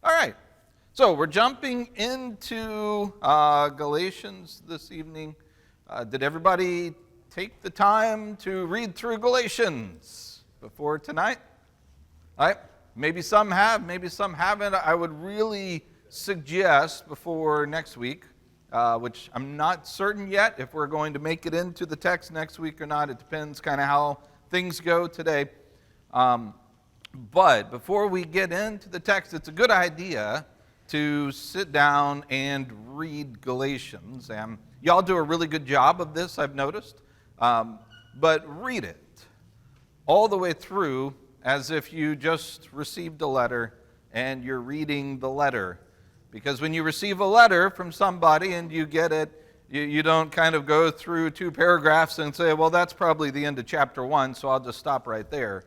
All right, so we're jumping into Galatians this evening. Did everybody take the time to read through Galatians before tonight? All right, maybe some have, maybe some haven't. I would really suggest before next week, which I'm not certain yet if we're going to make it into the text next week or not. It depends kind of how things go today. But before we get into the text, it's a good idea to sit down and read Galatians. And y'all do a really good job of this, I've noticed. But read it all the way through as if you just received a letter and you're reading the letter. Because when you receive a letter from somebody and you get it, you don't kind of go through 2 paragraphs and say, well, that's probably the end of chapter 1, so I'll just stop right there.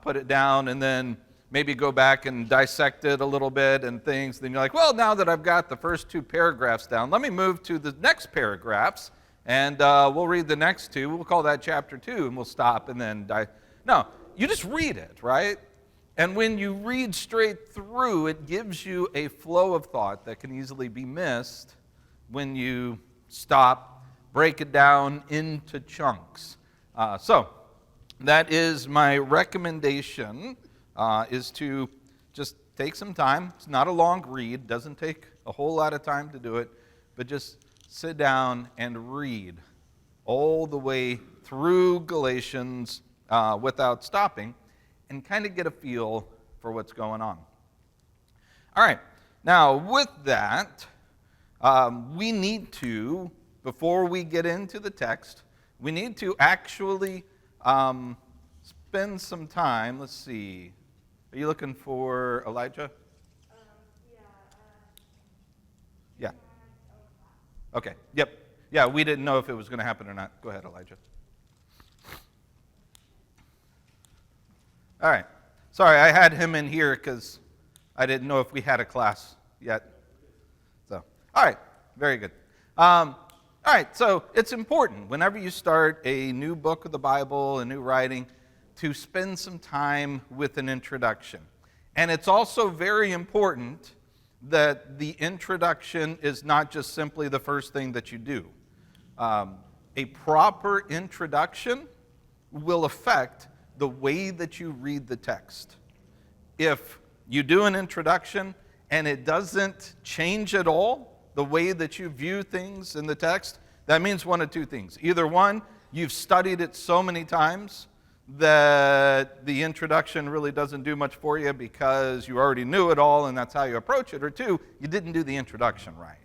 Put it down and then maybe go back and dissect it a little bit and things. Then you're like, well, now that I've got the first 2 paragraphs down, let me move to the next paragraphs and we'll read the next 2. We'll call that chapter 2 and we'll stop and then No, you just read it, right? And when you read straight through, it gives you a flow of thought that can easily be missed when you stop, break it down into chunks. So that is my recommendation, is to just take some time. It's not a long read. Doesn't take a whole lot of time to do it. But just sit down and read all the way through Galatians without stopping and kind of get a feel for what's going on. All right. Now, with that, we need to, before we get into the text, we need to actually spend some time. Let's see. Are you looking for Elijah? Yeah. Okay. Yep. Yeah, we didn't know if it was going to happen or not. Go ahead, Elijah. All right. Sorry, I had him in here because I didn't know if we had a class yet. So, all right. Very good. All right, so it's important whenever you start a new book of the Bible, a new writing, to spend some time with an introduction. And it's also very important that the introduction is not just simply the first thing that you do. A proper introduction will affect the way that you read the text. If you do an introduction and it doesn't change at all the way that you view things in the text, that means one of 2 things. Either one, you've studied it so many times that the introduction really doesn't do much for you because you already knew it all and that's how you approach it. Or 2, you didn't do the introduction right.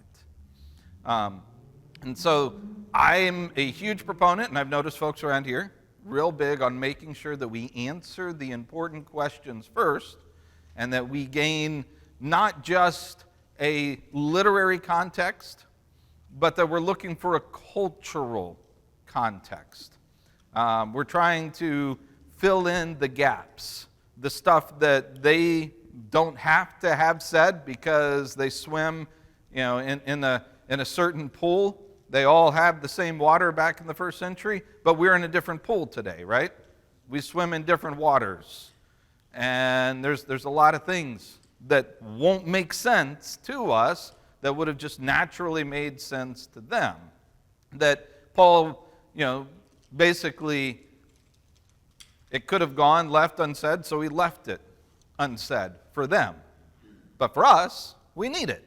And so I'm a huge proponent, and I've noticed folks around here, real big on making sure that we answer the important questions first and that we gain not just a literary context, but that we're looking for a cultural context. We're trying to fill in the gaps, the stuff that they don't have to have said because they swim, in a certain pool. They all have the same water back in the 1st century, but we're in a different pool today, right? We swim in different waters, and there's a lot of things that won't make sense to us that would have just naturally made sense to them. That Paul, basically, it could have gone left unsaid, so he left it unsaid for them. But for us, we need it.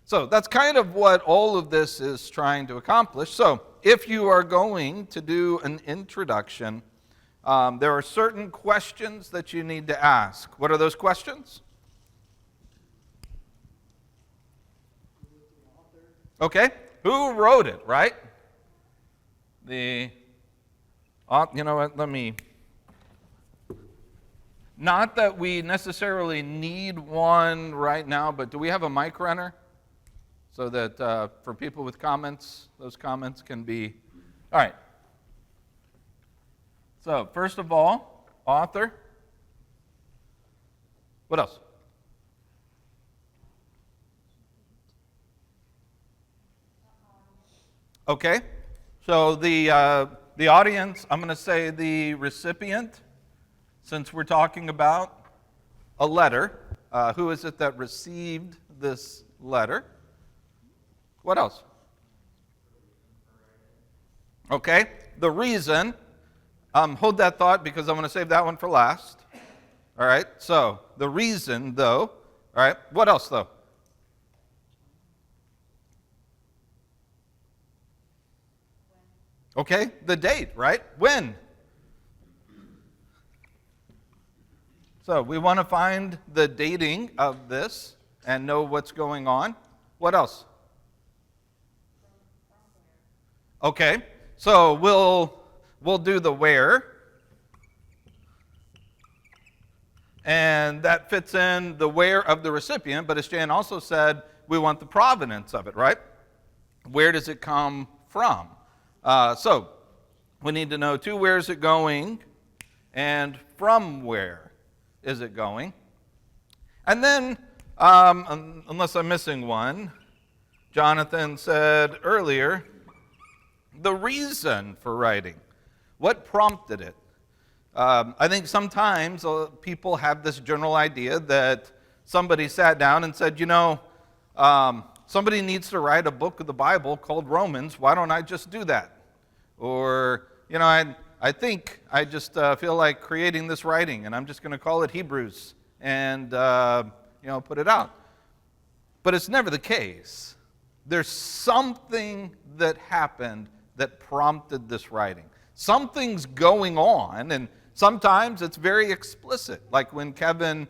So that's kind of what all of this is trying to accomplish. So if you are going to do an introduction, there are certain questions that you need to ask. What are those questions? Okay, who wrote it, right? You know what, not that we necessarily need one right now, but do we have a mic runner? So that for people with comments, those comments can be, all right. So first of all, author. What else? Okay, so the audience, I'm going to say the recipient, since we're talking about a letter. Who is it that received this letter? What else? Okay, the reason. Hold that thought because I'm going to save that one for last. All right, so the reason, though. All right, what else, though? Okay, the date, right? When? So we want to find the dating of this and know what's going on. What else? Okay, so we'll do the where. And that fits in the where of the recipient, but as Jan also said, we want the provenance of it, right? Where does it come from? So we need to know to where is it going and from where is it going. And then, unless I'm missing one, Jonathan said earlier, the reason for writing. What prompted it? I think sometimes people have this general idea that somebody sat down and said, somebody needs to write a book of the Bible called Romans. Why don't I just do that? Or, I think I just feel like creating this writing, and I'm just going to call it Hebrews and, put it out. But it's never the case. There's something that happened that prompted this writing. Something's going on, and sometimes it's very explicit, like when Kevin,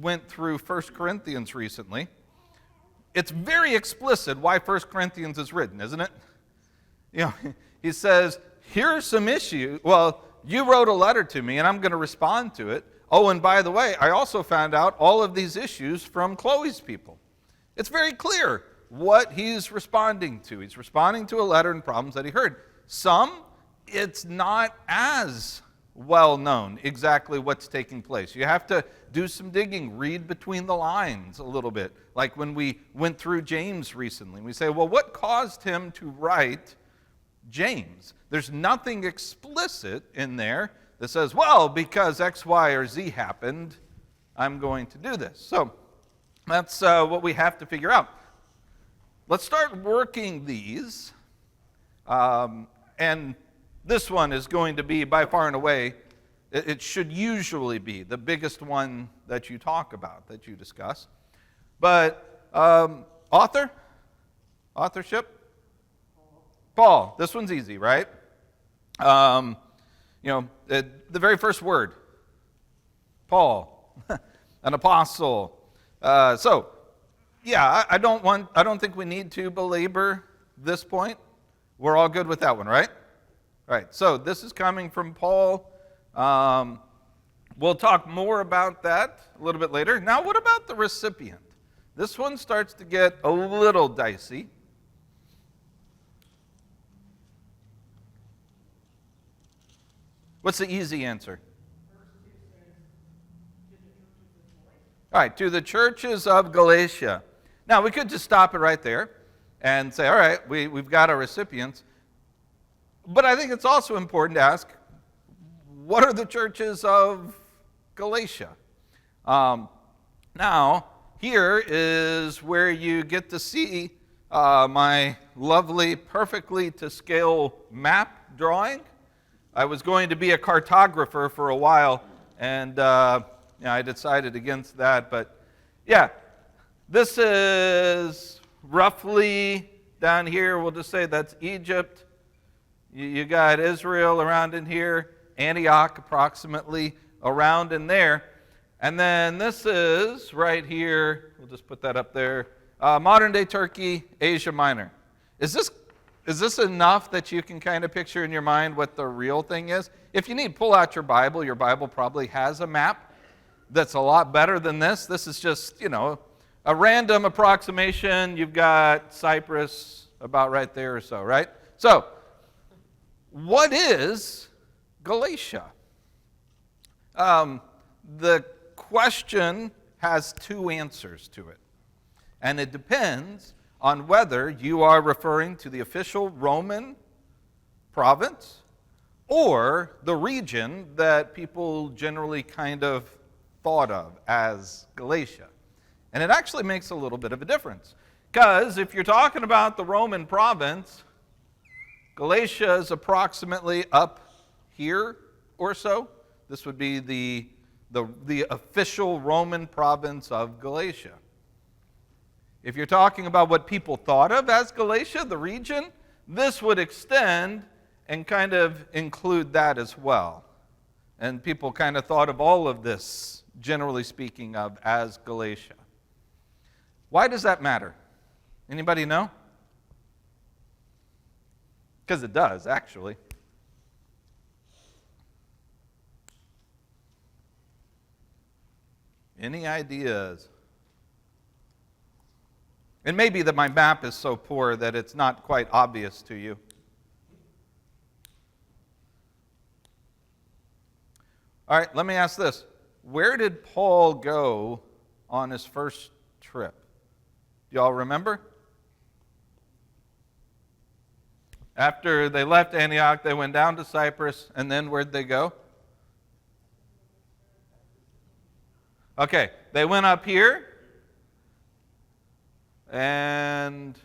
went through 1 Corinthians recently. It's very explicit why 1 Corinthians is written, isn't it? He says, here's some issue. Well, you wrote a letter to me, and I'm going to respond to it. Oh, and by the way, I also found out all of these issues from Chloe's people. It's very clear what he's responding to. He's responding to a letter and problems that he heard. Some, it's not as well known exactly what's taking place. You have to do some digging, read between the lines a little bit. Like when we went through James recently, we say, well, what caused him to write James? There's nothing explicit in there that says, well, because X, Y, or Z happened, I'm going to do this. So that's what we have to figure out. Let's start working these. And this one is going to be, by far and away, it should usually be the biggest one that you talk about, that you discuss. But authorship? Paul. This one's easy, right? The very first word. Paul, an apostle. I don't think we need to belabor this point. We're all good with that one, right? All right, so this is coming from Paul. We'll talk more about that a little bit later. Now, what about the recipient? This one starts to get a little dicey. What's the easy answer? All right, to the churches of Galatia. Now, we could just stop it right there and say, all right, we've got our recipients. But I think it's also important to ask, what are the churches of Galatia? Now, here is where you get to see my lovely, perfectly to scale map drawing. I was going to be a cartographer for a while, and I decided against that. But yeah, this is roughly down here. We'll just say that's Egypt. You got Israel around in here, Antioch approximately around in there. And then this is right here, we'll just put that up there, modern-day Turkey, Asia Minor. Is this enough that you can kind of picture in your mind what the real thing is? If you need, pull out your Bible. Your Bible probably has a map that's a lot better than this. This is just, a random approximation. You've got Cyprus about right there or so, right? So, what is Galatia? The question has two answers to it. And it depends on whether you are referring to the official Roman province or the region that people generally kind of thought of as Galatia. And it actually makes a little bit of a difference. Because if you're talking about the Roman province, Galatia is approximately up here or so. This would be the official Roman province of Galatia. If you're talking about what people thought of as Galatia, the region, this would extend and kind of include that as well. And people kind of thought of all of this, generally speaking, of as Galatia. Why does that matter? Anybody know? Because it does, actually. Any ideas? It may be that my map is so poor that it's not quite obvious to you. All right, let me ask this. Where did Paul go on his first trip? Do y'all remember? After they left Antioch, they went down to Cyprus, and then where'd they go? Okay, they went up here, and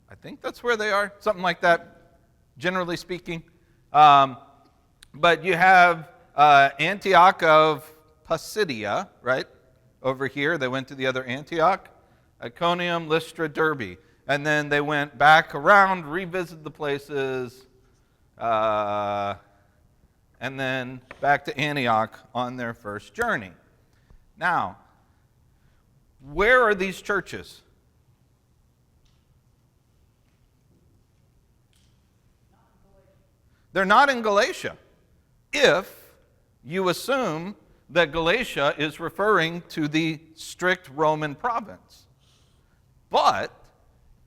I think that's where they are, something like that, generally speaking. But you have Antioch of Pisidia, right? Over here, they went to the other Antioch, Iconium, Lystra, Derbe. And then they went back around, revisited the places, and then back to Antioch on their first journey. Now, where are these churches? They're not in Galatia. If you assume that Galatia is referring to the strict Roman province. But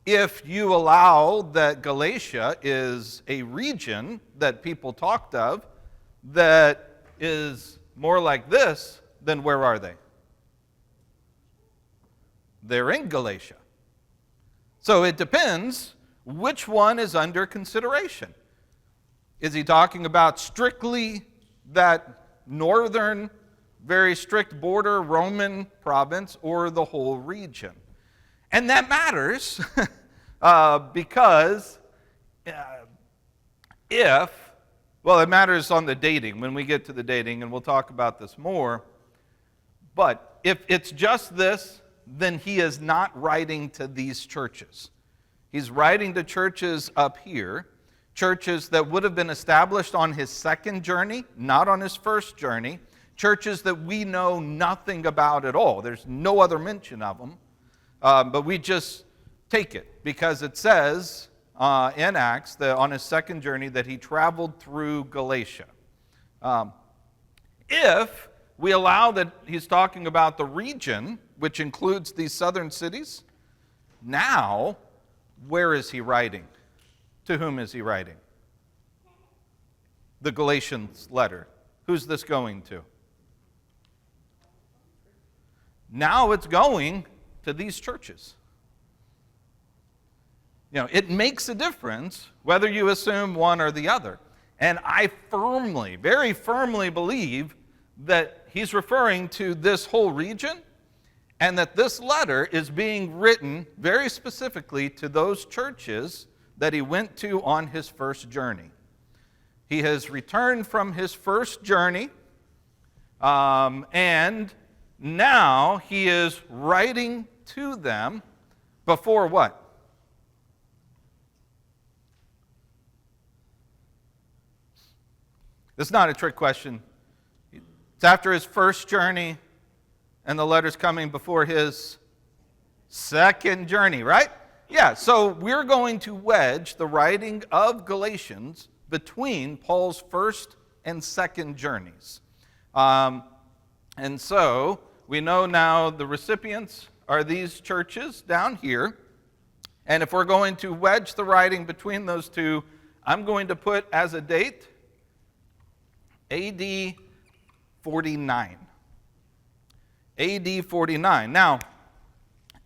if you allow that Galatia is a region that people talked of that is more like this, then where are they? They're in Galatia. So it depends which one is under consideration. Is he talking about strictly that northern, very strict border Roman province, or the whole region? And that matters because it matters on the dating, when we get to the dating, and we'll talk about this more. But if it's just this, then he is not writing to these churches. He's writing to churches up here, churches that would have been established on his second journey, not on his first journey, churches that we know nothing about at all. There's no other mention of them. But we just take it because it says in Acts that on his second journey that he traveled through Galatia. If we allow that he's talking about the region, which includes these southern cities, now where is he writing? To whom is he writing? The Galatians letter. Who's this going to? Now it's going to these churches. You know, it makes a difference whether you assume one or the other. And I firmly, very firmly believe that he's referring to this whole region and that this letter is being written very specifically to those churches that he went to on his first journey. He has returned from his first journey, and now he is writing to them before what? It's not a trick question. It's after his first journey, and the letter's coming before his second journey, right? Yeah, so we're going to wedge the writing of Galatians between Paul's first and second journeys. And so we know now the recipients are these churches down here. And if we're going to wedge the writing between those two, I'm going to put as a date AD 49. AD 49. Now,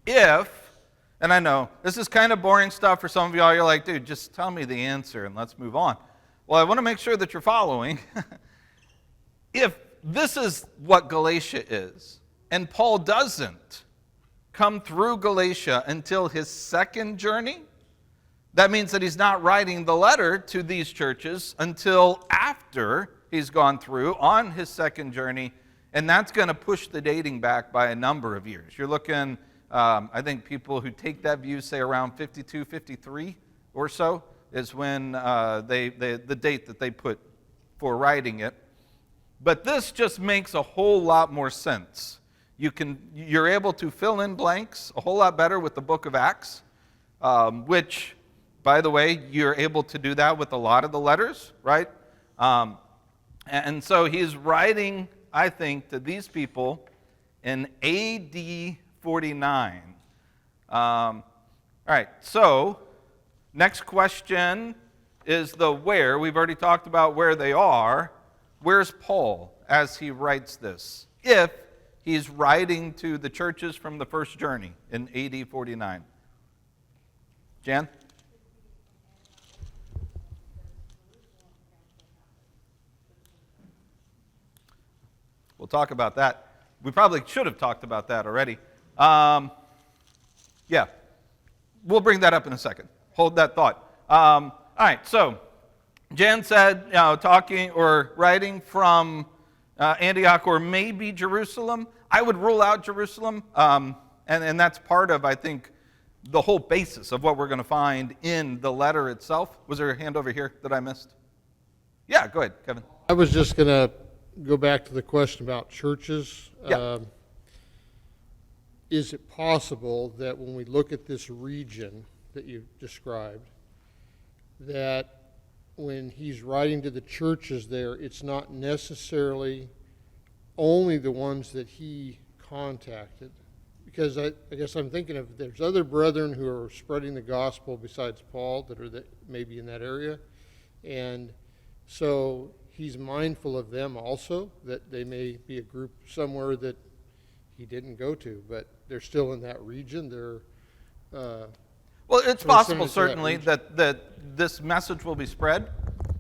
and I know this is kind of boring stuff for some of y'all, you're like, dude, just tell me the answer and let's move on. Well, I want to make sure that you're following. If this is what Galatia is. And Paul doesn't come through Galatia until his second journey. That means that he's not writing the letter to these churches until after he's gone through on his second journey, and that's going to push the dating back by a number of years. You're looking, I think people who take that view say around 52, 53 or so is when the date that they put for writing it. But this just makes a whole lot more sense. You're able to fill in blanks a whole lot better with the book of Acts, which, by the way, you're able to do that with a lot of the letters, right? And so he's writing, I think, to these people in AD 49. All right, so next question is the where. We've already talked about where they are. Where's Paul as he writes this? If he's writing to the churches from the first journey in AD 49. Jan? We'll talk about that. We probably should have talked about that already. Yeah, we'll bring that up in a second. Hold that thought. All right, so Jan said, talking or writing from Antioch or maybe Jerusalem. I would rule out Jerusalem, and that's part of, I think, the whole basis of what we're going to find in the letter itself. Was there a hand over here that I missed? Yeah, go ahead, Kevin. I was just going to go back to the question about churches. Yeah. Is it possible that when we look at this region that you described, that when he's writing to the churches there, it's not necessarily only the ones that he contacted? Because I guess I'm thinking of there's other brethren who are spreading the gospel besides Paul that are maybe in that area. And so he's mindful of them also, that they may be a group somewhere that he didn't go to, but they're still in that region. Well, it's possible, certainly, that this message will be spread,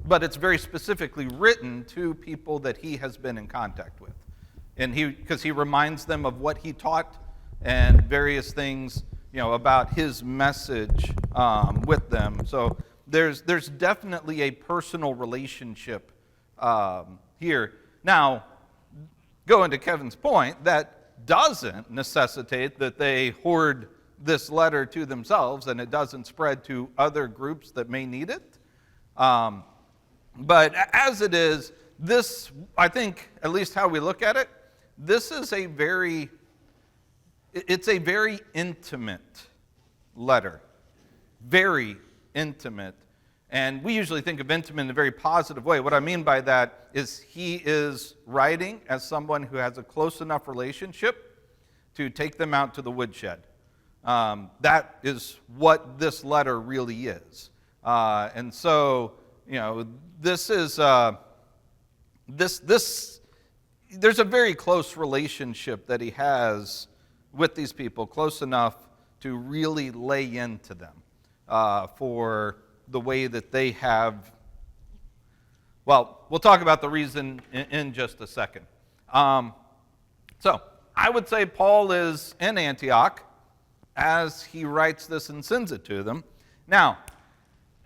but it's very specifically written to people that he has been in contact with. And because he reminds them of what he taught and various things, about his message with them. So there's definitely a personal relationship here. Now, going to Kevin's point, that doesn't necessitate that they hoard this letter to themselves and it doesn't spread to other groups that may need it. But as it is, this, I think, at least how we look at it, this is it's a very intimate letter. Very intimate. And we usually think of intimate in a very positive way. What I mean by that is he is writing as someone who has a close enough relationship to take them out to the woodshed. That is what this letter really is. And so, this is, there's a very close relationship that he has with these people, close enough to really lay into them for the way that they have. Well, we'll talk about the reason in just a second. So I would say Paul is in Antioch as he writes this and sends it to them. Now,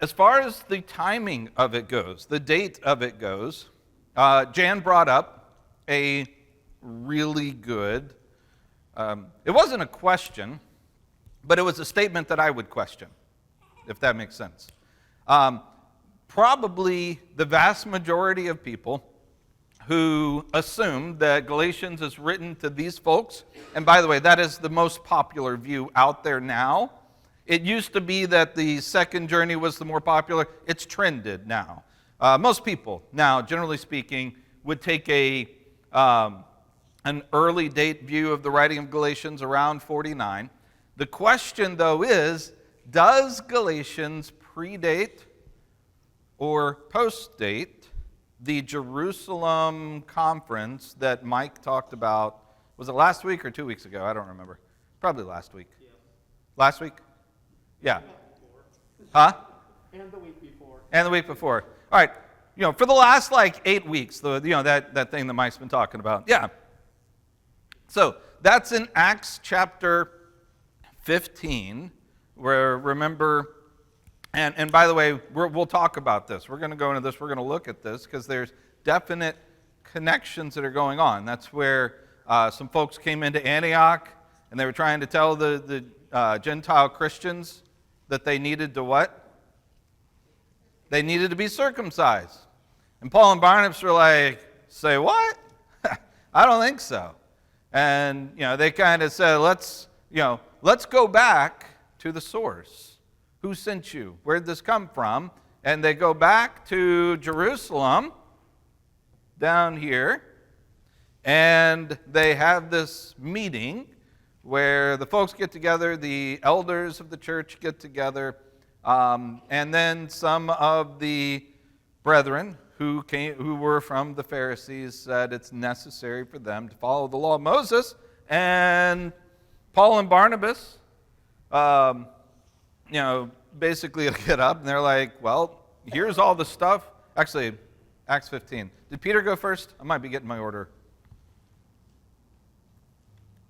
as far as the timing of it goes, the date of it goes, Jan brought up a really good, it wasn't a question, but it was a statement that I would question, if that makes sense. Probably the vast majority of people who assume that Galatians is written to these folks, and by the way, that is the most popular view out there now. It used to be that the second journey was the more popular. It's trended now. Most people now, generally speaking, would take an early date view of the writing of Galatians around 49. The question, though, is, does Galatians predate or postdate the Jerusalem conference that Mike talked about? Was it last week or 2 weeks ago? I don't remember. Probably last week. Yeah. Last week? Yeah. Huh? And the week before. And the week before. All right. for the last like 8 weeks, that thing that Mike's been talking about. Yeah. So that's in Acts chapter 15, where remember, and by the way, we'll talk about this. We're going to go into this. We're going to look at this because there's definite connections that are going on. That's where some folks came into Antioch, and they were trying to tell the Gentile Christians that they needed to what? They needed to be circumcised. And Paul and Barnabas were like, say what? I don't think so. And, they kind of said, let's go back to the source. Who sent you? Where did this come from? And they go back to Jerusalem, down here, and they have this meeting where the folks get together, the elders of the church get together, and then some of the brethren who were from the Pharisees said it's necessary for them to follow the law of Moses, and Paul and Barnabas, basically get up, and they're like, well, here's all the stuff. Actually, Acts 15. Did Peter go first? I might be getting my order.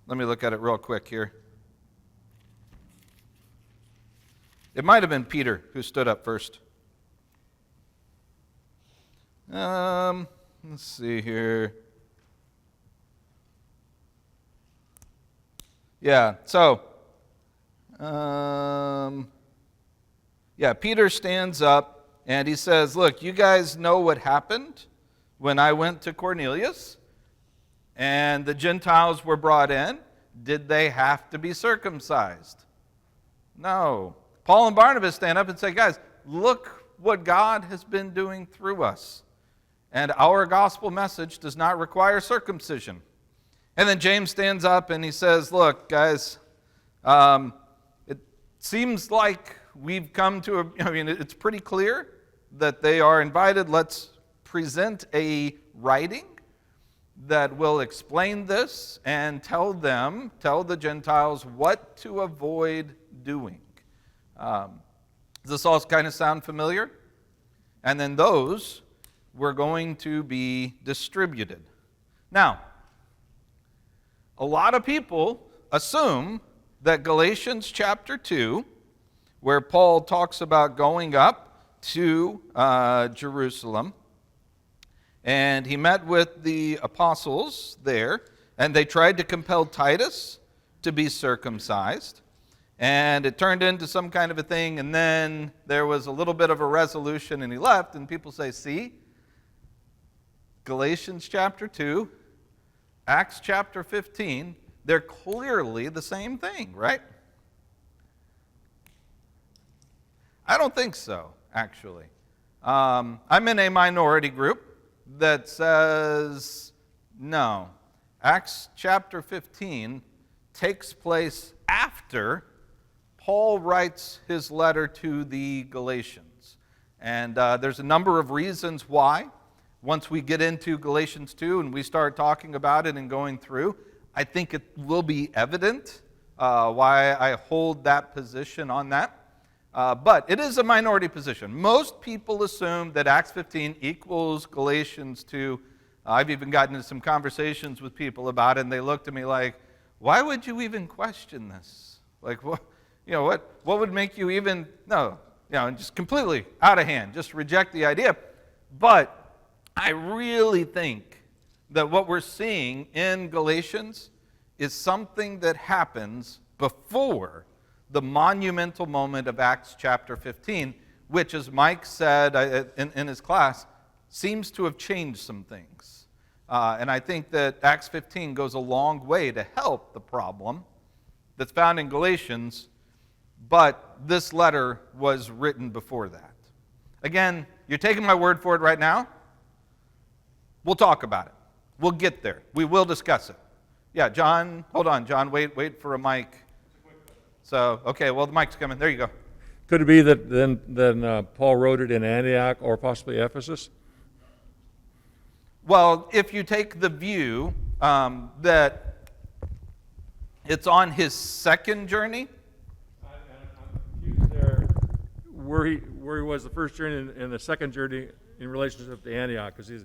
Let me look at it real quick here. It might have been Peter who stood up first. Let's see here. Yeah, so, Peter stands up and he says, look, you guys know what happened when I went to Cornelius and the Gentiles were brought in. Did they have to be circumcised? No. Paul and Barnabas stand up and say, guys, look what God has been doing through us. And our gospel message does not require circumcision. And then James stands up and he says, look, guys, it seems like we've come to it's pretty clear that they are invited. Let's present a writing that will explain this and tell the Gentiles what to avoid doing. Does this all kind of sound familiar? And then those were going to be distributed. Now, a lot of people assume that Galatians chapter 2, where Paul talks about going up to Jerusalem, and he met with the apostles there, and they tried to compel Titus to be circumcised, and it turned into some kind of a thing, and then there was a little bit of a resolution, and he left, and people say, see, Galatians chapter 2, Acts chapter 15, they're clearly the same thing, right? I don't think so, actually. I'm in a minority group that says, no, Acts chapter 15 takes place after Paul writes his letter to the Galatians. And there's a number of reasons why. Once we get into Galatians 2 and we start talking about it and going through, I think it will be evident why I hold that position on that. But it is a minority position. Most people assume that Acts 15 equals Galatians 2. I've even gotten into some conversations with people about it, and they looked at me like, why would you even question this? Like, what would make you even, just completely out of hand, just reject the idea. But I really think that what we're seeing in Galatians is something that happens before the monumental moment of Acts chapter 15, which, as Mike said in his class, seems to have changed some things. And I think that Acts 15 goes a long way to help the problem that's found in Galatians, but this letter was written before that. Again, you're taking my word for it right now. We'll talk about it. We'll get there. We will discuss it. Yeah, John, hold on, John, wait for a mic. So, okay, well, the mic's coming. There you go. Could it be that then Paul wrote it in Antioch or possibly Ephesus? Well, if you take the view that it's on his second journey. I'm confused there. Where he was the first journey and the second journey, in relationship to Antioch, because he's...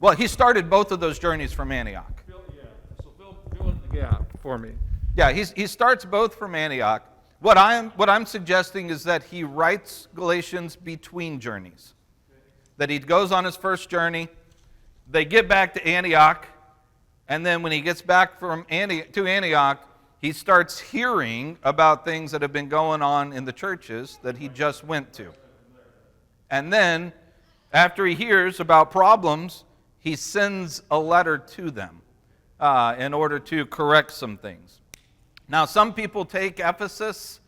Well, he started both of those journeys from Antioch. So fill in the gap for me. Yeah, he starts both from Antioch. What I'm suggesting is that he writes Galatians between journeys. That he goes on his first journey, they get back to Antioch, and then when he gets back to Antioch, he starts hearing about things that have been going on in the churches that he just went to. And then, after he hears about problems, he sends a letter to them in order to correct some things. Now, some people take Ephesus,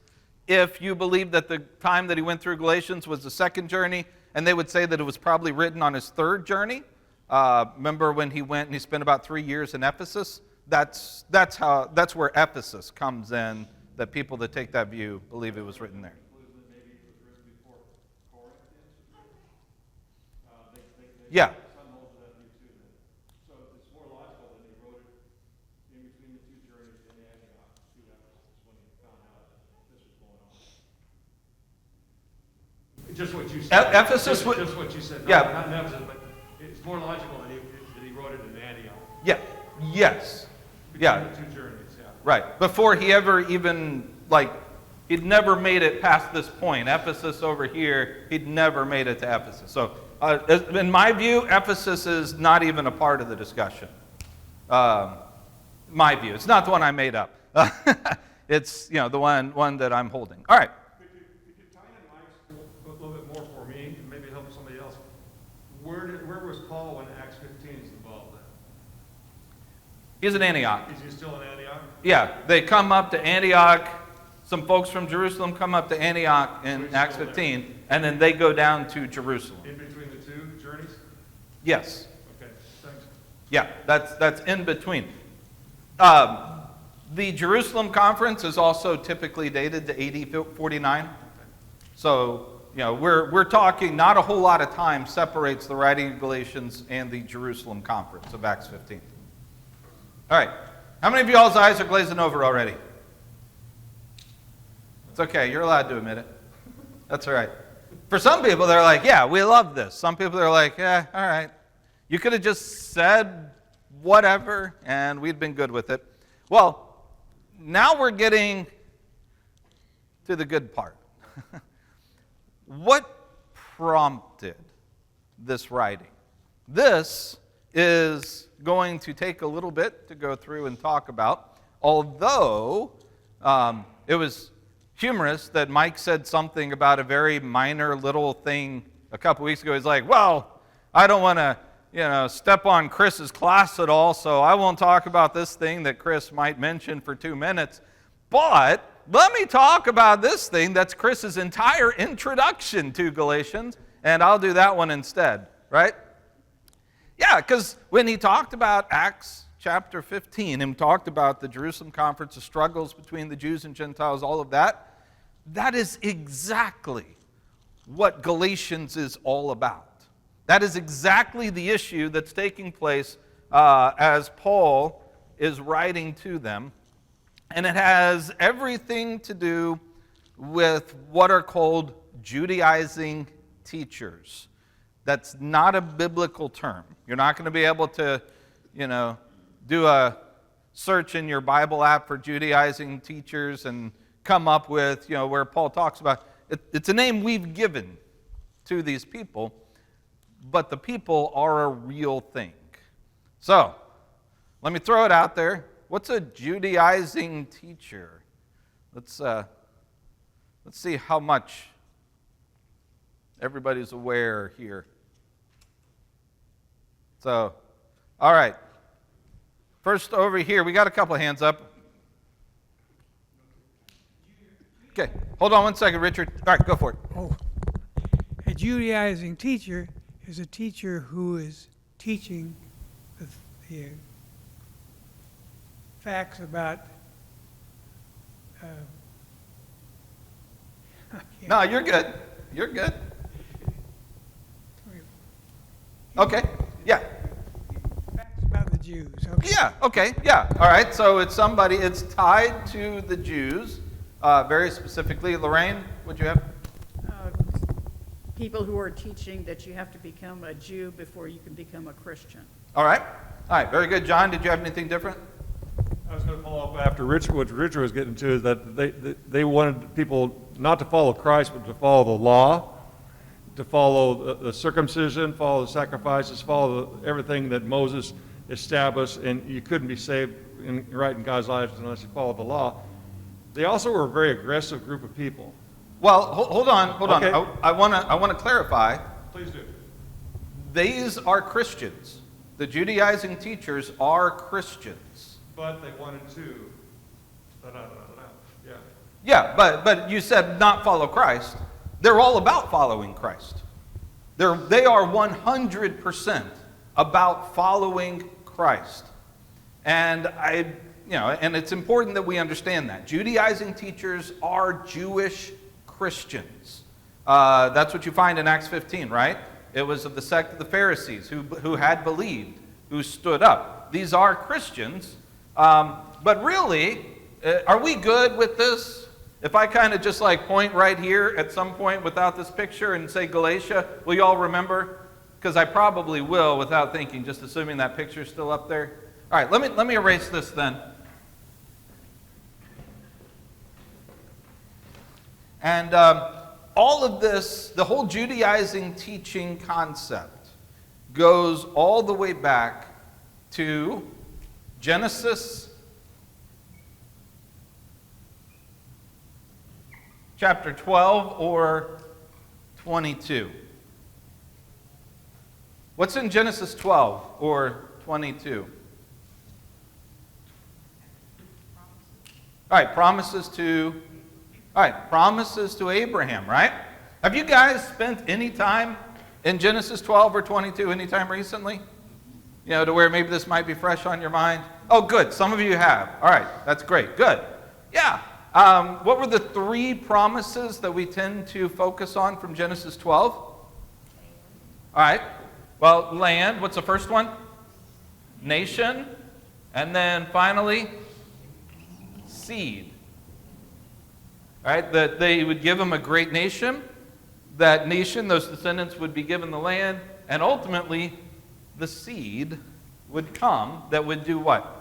if you believe that the time that he went through Galatians was the second journey, and they would say that it was probably written on his third journey. Remember when he went and he spent about 3 years in Ephesus? That's where Ephesus comes in, that people that take that view believe it was written there. Yeah. Just what you said. Ephesus. Just what you said. Yeah. Not in Ephesus, but it's more logical that he wrote it in Antioch. Yeah. Yes. Yeah. The two journeys. Yeah. Right. Before he ever even he'd never made it past this point. Ephesus over here, he'd never made it to Ephesus. So, in my view, Ephesus is not even a part of the discussion. My view. It's not the one I made up. It's the one that I'm holding. All right. Could you tie in a little bit more for me, and maybe help somebody else? Where was Paul when Acts 15 is involved in? He's in Antioch. Is he still in Antioch? Yeah, they come up to Antioch. Some folks from Jerusalem come up to Antioch in Acts 15, and then they go down to Jerusalem. In between the two journeys? Yes. Okay, thanks. Yeah, that's in between. The Jerusalem conference is also typically dated to AD 49. So, we're talking not a whole lot of time separates the writing of Galatians and the Jerusalem conference of Acts 15. All right. How many of y'all's eyes are glazing over already? It's okay. You're allowed to admit it. That's all right. For some people, they're like, yeah, we love this. Some people are like, yeah, all right. You could have just said whatever, and we'd been good with it. Well, now we're getting to the good part. What prompted this writing? This is going to take a little bit to go through and talk about, although it was humorous that Mike said something about a very minor little thing a couple weeks ago. He's like, well, I don't want to step on Chris's class at all, so I won't talk about this thing that Chris might mention for 2 minutes. But let me talk about this thing that's Chris's entire introduction to Galatians, and I'll do that one instead, right? Yeah, because when he talked about Acts chapter 15 and talked about the Jerusalem conference, the struggles between the Jews and Gentiles, all of that, that is exactly what Galatians is all about. That is exactly the issue that's taking place as Paul is writing to them. And it has everything to do with what are called Judaizing teachers. That's not a biblical term. You're not going to be able to, do a search in your Bible app for Judaizing teachers and come up with, where Paul talks about it. It's a name we've given to these people, but the people are a real thing. So, let me throw it out there. What's a Judaizing teacher? Let's see how much everybody's aware here. So, all right. First over here, we got a couple of hands up. Okay, hold on one second, Richard. All right, go for it. Oh, a Judaizing teacher is a teacher who is teaching the facts about. No, you're good. You're good. Okay. Yeah. Facts about the Jews. Okay. Yeah. Okay. Yeah. All right. So it's tied to the Jews, very specifically. Lorraine, what'd you have? people who are teaching that you have to become a Jew before you can become a Christian. All right. All right, very good. John, did you have anything different? I was going to follow up after what Richard was getting to, is that they wanted people not to follow Christ, but to follow the law, to follow the circumcision, follow the sacrifices, follow everything that Moses established, and you couldn't be saved right in God's life unless you followed the law. They also were a very aggressive group of people. Well, hold on. Okay. I want to clarify. Please do. These are Christians. The Judaizing teachers are Christians. But they wanted to. Yeah. Yeah, but you said not follow Christ. They're all about following Christ. They are 100% about following Christ. And and it's important that we understand that. Judaizing teachers are Jewish Christians. That's what you find in Acts 15, right? It was of the sect of the Pharisees who had believed, who stood up. These are Christians. But really, are we good with this? If I kind of just like point right here at some point without this picture and say Galatia, will you all remember? Because I probably will without thinking, just assuming that picture's still up there. All right, let me erase this then. And all of this, the whole Judaizing teaching concept, goes all the way back to Genesis chapter 12 or 22. What's in Genesis 12 or 22? All right, promises to Abraham, right? Have you guys spent any time in Genesis 12 or 22 any time recently? To where maybe this might be fresh on your mind? Oh, good. Some of you have. All right, that's great. Good. Yeah. What were the three promises that we tend to focus on from Genesis 12? All right. Well, land. What's the first one? Nation. And then finally, seed. All right, that they would give them a great nation. That nation, those descendants would be given the land, and ultimately the seed would come that would do what?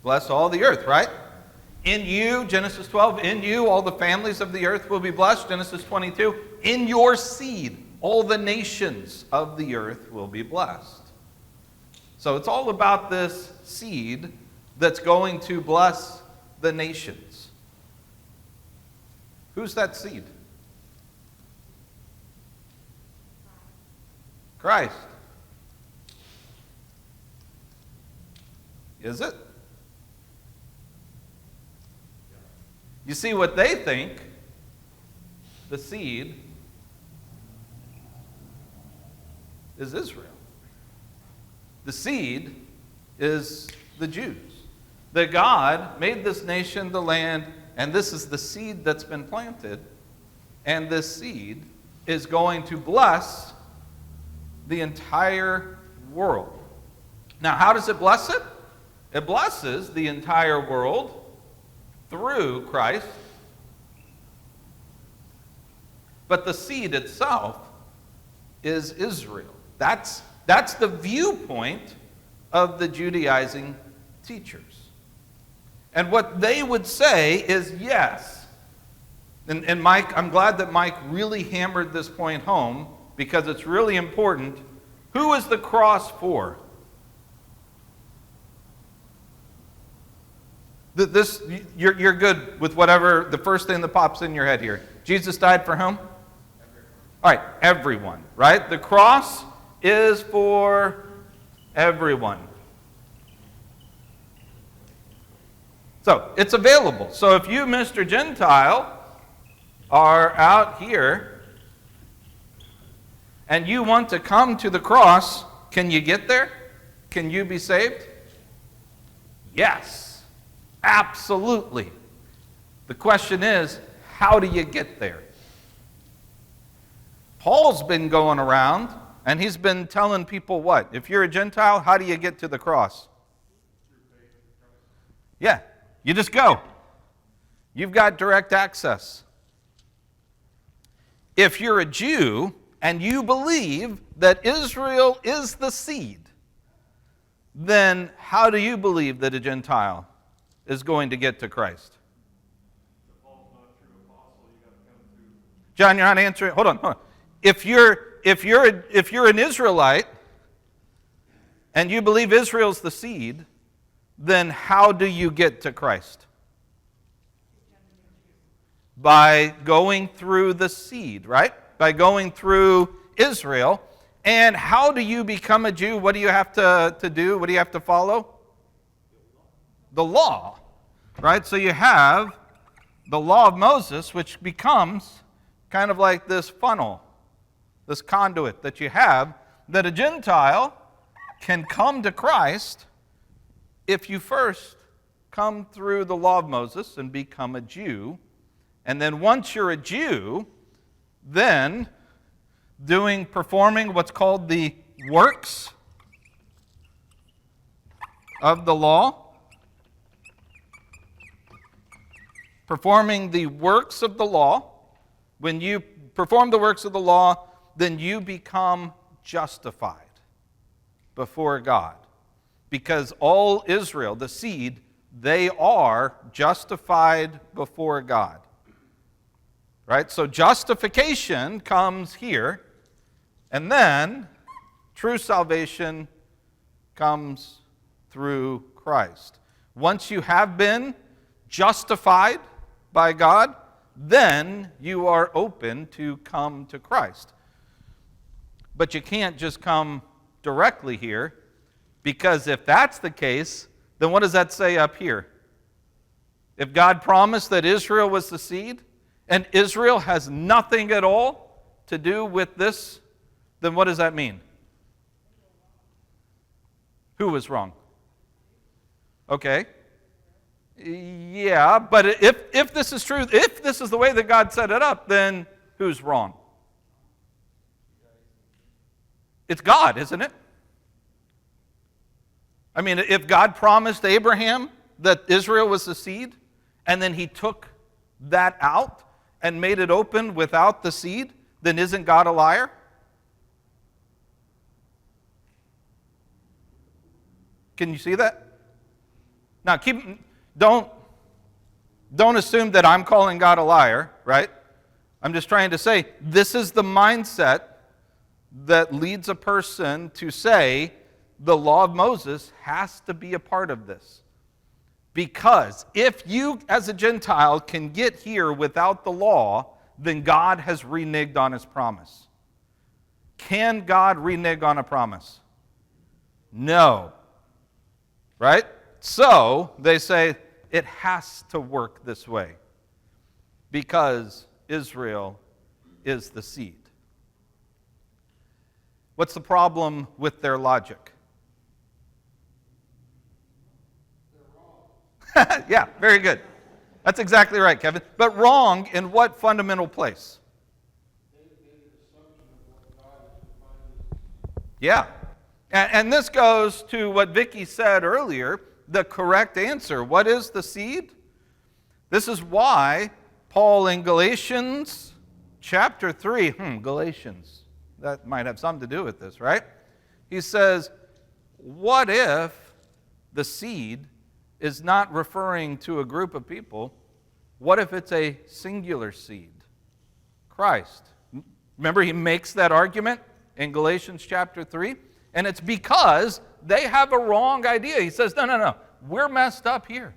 Bless all the earth, right? In you, Genesis 12, in you all the families of the earth will be blessed. Genesis 22, in your seed all the nations of the earth will be blessed. So it's all about this seed that's going to bless the nations. Who's that seed? Christ. Is it? You see, what they think, the seed, is Israel. The seed is the Jews. That God made this nation, the land, and this is the seed that's been planted, and this seed is going to bless the entire world. Now, how does it bless it? It blesses the entire world through Christ. But the seed itself is Israel. That's the viewpoint of the Judaizing teachers. And what they would say is yes. And Mike, I'm glad that Mike really hammered this point home because it's really important. Who is the cross for? You're good with whatever the first thing that pops in your head here. Jesus died for whom? All right, everyone, right? The cross is for everyone. So it's available. So if you, Mr. Gentile, are out here and you want to come to the cross, can you get there? Can you be saved? Yes, absolutely. The question is, how do you get there? Paul's been going around and he's been telling people what? If you're a Gentile, how do you get to the cross? Yeah, you just go. You've got direct access. If you're a Jew and you believe that Israel is the seed, then how do you believe that a Gentile is going to get to Christ? John, you're not answering. Hold on. If you're an Israelite and you believe Israel's the seed, then how do you get to Christ? By going through the seed, right? By going through Israel. And how do you become a Jew? What do you have to do? What do you have to follow? The law, right? So you have the law of Moses, which becomes kind of like this funnel, this conduit that you have, that a Gentile can come to Christ if you first come through the law of Moses and become a Jew. And then once you're a Jew, then performing what's called the works of the law. Performing the works of the law. When you perform the works of the law, then you become justified before God. Because all Israel, the seed, they are justified before God. Right? So justification comes here, and then true salvation comes through Christ. Once you have been justified by God, then you are open to come to Christ. But you can't just come directly here, because if that's the case, then what does that say up here? If God promised that Israel was the seed, and Israel has nothing at all to do with this, then what does that mean? Who was wrong? Okay. Yeah, but if this is true, if this is the way that God set it up, then who's wrong? It's God, isn't it? I mean, if God promised Abraham that Israel was the seed, and then he took that out and made it open without the seed, then isn't God a liar? Can you see that? Now, don't assume that I'm calling God a liar, right? I'm just trying to say this is the mindset that leads a person to say the law of Moses has to be a part of this. Because if you, as a Gentile, can get here without the law, then God has reneged on his promise. Can God renege on a promise? No. Right? So, they say it has to work this way because Israel is the seed. What's the problem with their logic? Yeah, very good. That's exactly right, Kevin. But wrong in what fundamental place? Yeah. And this goes to what Vicki said earlier, the correct answer. What is the seed? This is why Paul in Galatians chapter 3, Galatians, that might have something to do with this, right? He says, what if the seed is not referring to a group of people? What if it's a singular seed? Christ. Remember, he makes that argument in Galatians chapter 3, and it's because they have a wrong idea. He says, no, we're messed up here.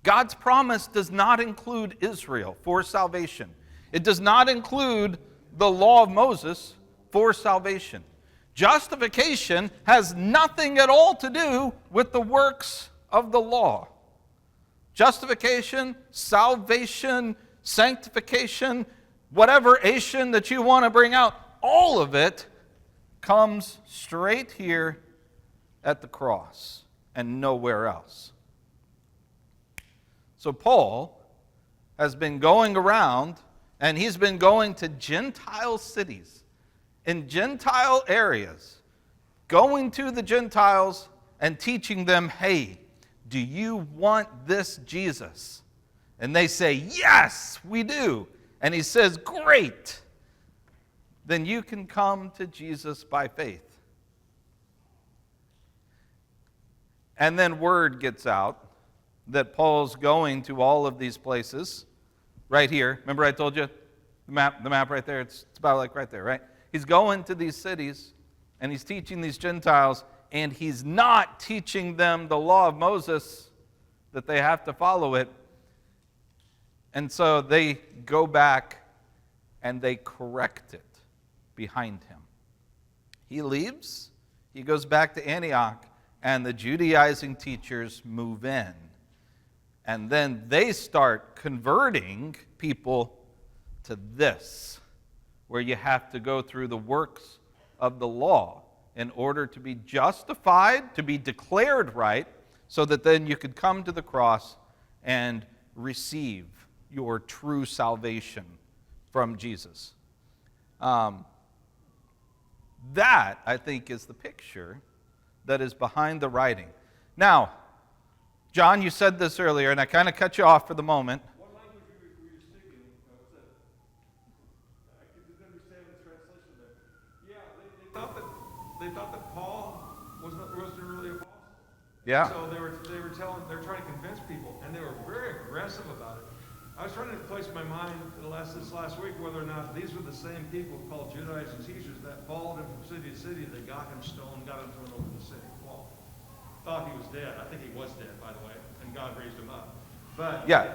God's promise does not include Israel for salvation. It does not include the law of Moses for salvation. Justification has nothing at all to do with the works of the law. Justification, salvation, sanctification, whatever Asian that you want to bring out, all of it comes straight here at the cross and nowhere else. So Paul has been going around, and he's been going to Gentile cities, in Gentile areas, going to the Gentiles and teaching them, hey, do you want this Jesus? And they say, yes, we do. And he says, great. Then you can come to Jesus by faith. And then word gets out that Paul's going to all of these places right here. Remember I told you the map right there? It's about like right there, right? He's going to these cities, and he's teaching these Gentiles, and he's not teaching them the law of Moses, that they have to follow it. And so they go back and they correct it behind him. He leaves, he goes back to Antioch, and the Judaizing teachers move in. And then they start converting people to this, where you have to go through the works of the law in order to be justified, to be declared right, so that then you could come to the cross and receive your true salvation from Jesus. That, I think, is the picture that is behind the writing. Now, John, you said this earlier, and I kind of cut you off for the moment. What language were you speaking? I couldn't understand the translation there. Yeah, they thought that Paul wasn't really a apostle. Yeah. So they were trying to convince people, and they were very aggressive about it. I was trying to place in my mind this last week whether or not these were the same people called Judaizing teachers that followed him from city to city. They got him stoned, got him thrown over the city wall. Thought he was dead. I think he was dead, by the way, and God raised him up. But Yeah.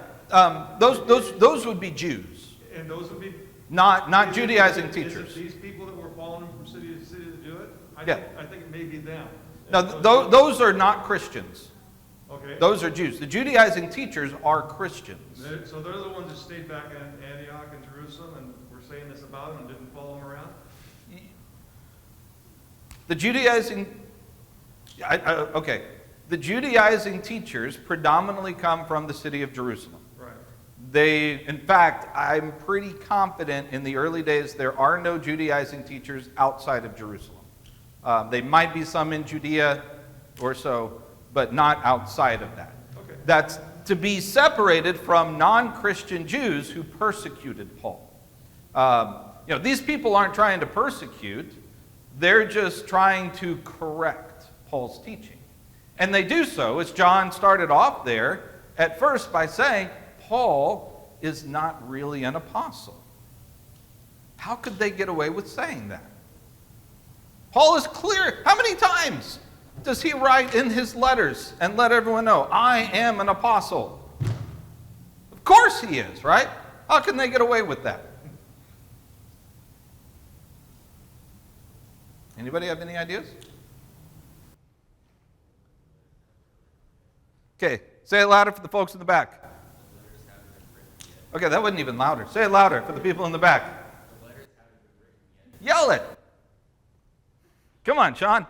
Those would be Jews, and those would be not Judaizing is teachers. it these people that were following him from city to city to do it? I think it may be them. No, those are not Christians. Okay. Those are Jews. The Judaizing teachers are Christians. So they're the ones that stayed back in Antioch and Jerusalem and were saying this about him and didn't follow him around? The Judaizing, the Judaizing teachers predominantly come from the city of Jerusalem. Right. In fact, I'm pretty confident in the early days there are no Judaizing teachers outside of Jerusalem. They might be some in Judea or so, but not outside of that. Okay. That's to be separated from non-Christian Jews who persecuted Paul. These people aren't trying to persecute. They're just trying to correct Paul's teaching. And they do so, as John started off there, at first by saying, Paul is not really an apostle. How could they get away with saying that? Paul is clear. How many times does he write in his letters and let everyone know, I am an apostle? Of course he is, right? How can they get away with that? Anybody have any ideas? Okay, say it louder for the folks in the back. Okay, that wasn't even louder. Say it louder for the people in the back. Yell it. Come on, Sean.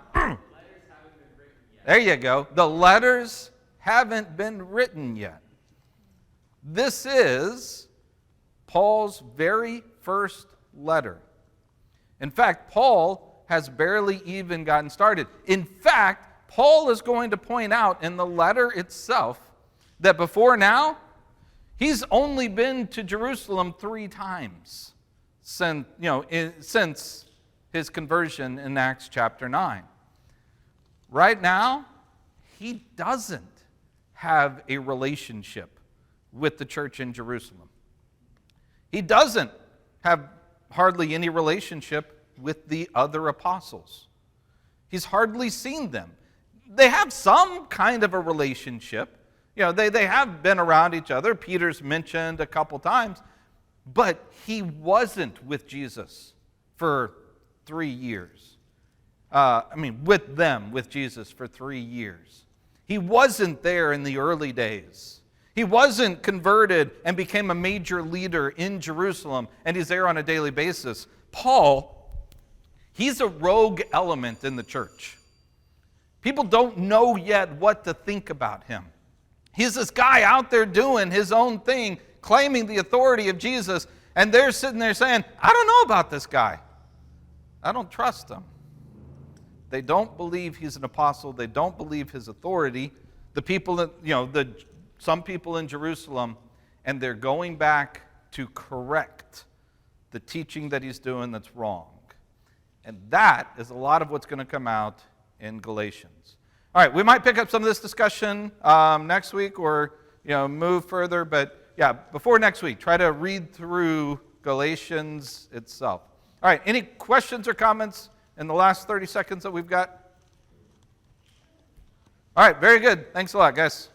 There you go. The letters haven't been written yet. This is Paul's very first letter. In fact, Paul has barely even gotten started. In fact, Paul is going to point out in the letter itself that before now, he's only been to Jerusalem 3 times since his conversion in Acts chapter 9. Right now, he doesn't have a relationship with the church in Jerusalem. He doesn't have hardly any relationship with the other apostles. He's hardly seen them. They have some kind of a relationship. They have been around each other. Peter's mentioned a couple times. But he wasn't with Jesus for 3 years. With Jesus for 3 years. He wasn't there in the early days. He wasn't converted and became a major leader in Jerusalem, and he's there on a daily basis. Paul, he's a rogue element in the church. People don't know yet what to think about him. He's this guy out there doing his own thing, claiming the authority of Jesus, and they're sitting there saying, I don't know about this guy. I don't trust him. They don't believe he's an apostle. They don't believe his authority. The people, some people in Jerusalem, and they're going back to correct the teaching that he's doing that's wrong. And that is a lot of what's going to come out in Galatians. All right, we might pick up some of this discussion next week or move further, but yeah, before next week, try to read through Galatians itself. All right, any questions or comments in the last 30 seconds that we've got? All right, very good. Thanks a lot, guys.